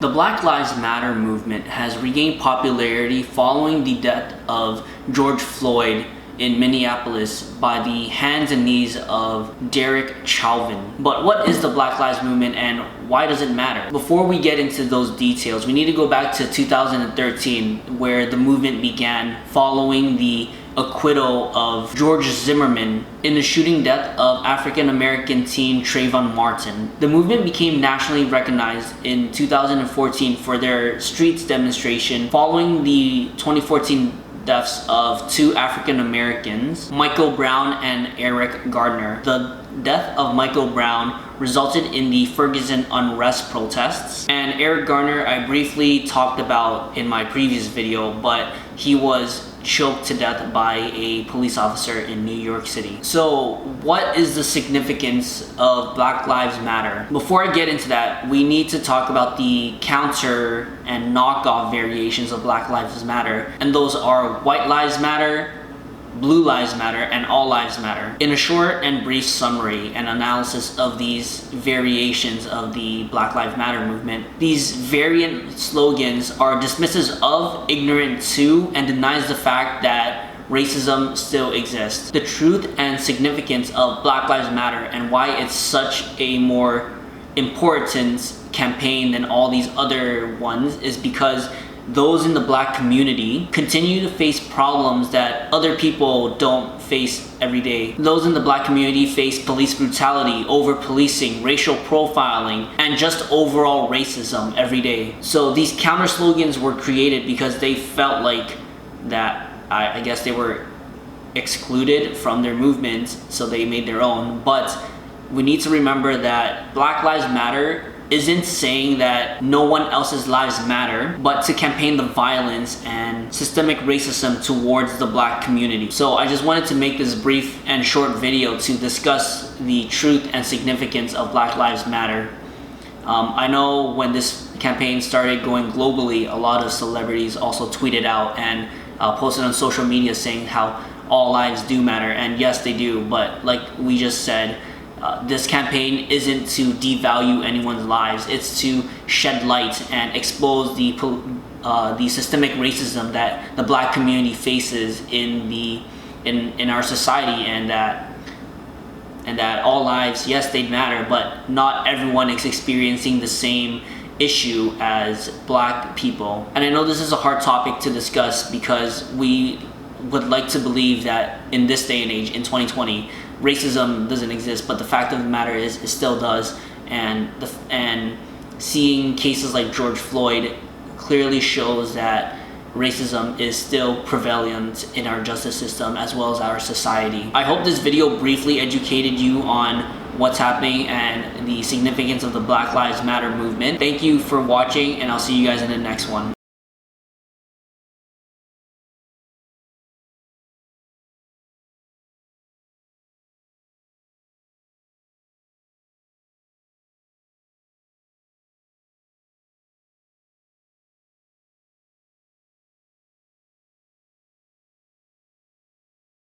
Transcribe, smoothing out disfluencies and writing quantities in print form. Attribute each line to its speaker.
Speaker 1: The Black Lives Matter movement has regained popularity following the death of George Floyd in Minneapolis by the hands and knees of Derek Chauvin. But what is the Black Lives Movement and why does it matter? Before we get into those details, we need to go back to 2013 where the movement began following the acquittal of George Zimmerman in the shooting death of African-American teen Trayvon Martin. The movement became nationally recognized in 2014 for their streets demonstration following the 2014 deaths of two African Americans, Michael Brown and Eric Gardner. The death of Michael Brown resulted in the Ferguson unrest protests, and Eric Gardner I briefly talked about in my previous video, but he was choked to death by a police officer in New York City. So what is the significance of Black Lives Matter? Before I get into that, we need to talk about the counter and knockoff variations of Black Lives Matter, and those are White Lives Matter, Blue Lives Matter, and All Lives Matter. In a short and brief summary and analysis of these variations of the Black Lives Matter movement, these variant slogans are dismissive of, ignorant to, and denies the fact that racism still exists. The truth and significance of Black Lives Matter and why it's such a more important campaign than all these other ones is because those in the black community continue to face problems that other people don't face every day. Those in the black community face police brutality, over-policing, racial profiling, and just overall racism every day. So these counter slogans were created because they felt like that, I guess they were excluded from their movement, so they made their own. But we need to remember that Black Lives Matter isn't saying that no one else's lives matter, but to campaign the violence and systemic racism towards the black community. So I just wanted to make this brief and short video to discuss the truth and significance of Black Lives Matter. I know when this campaign started going globally, a lot of celebrities also tweeted out and posted on social media saying how all lives do matter, and yes they do, but like we just said, this campaign isn't to devalue anyone's lives. It's to shed light and expose the systemic racism that the black community faces in our society, and that all lives, yes, they matter, but not everyone is experiencing the same issue as black people. And I know this is a hard topic to discuss because we would like to believe that in this day and age, in 2020, racism doesn't exist, but the fact of the matter is it still does, and seeing cases like George Floyd clearly shows that racism is still prevalent in our justice system as well as our society. I hope this video briefly educated you on what's happening and the significance of the Black Lives Matter movement. Thank you for watching, and I'll see you guys in the next one.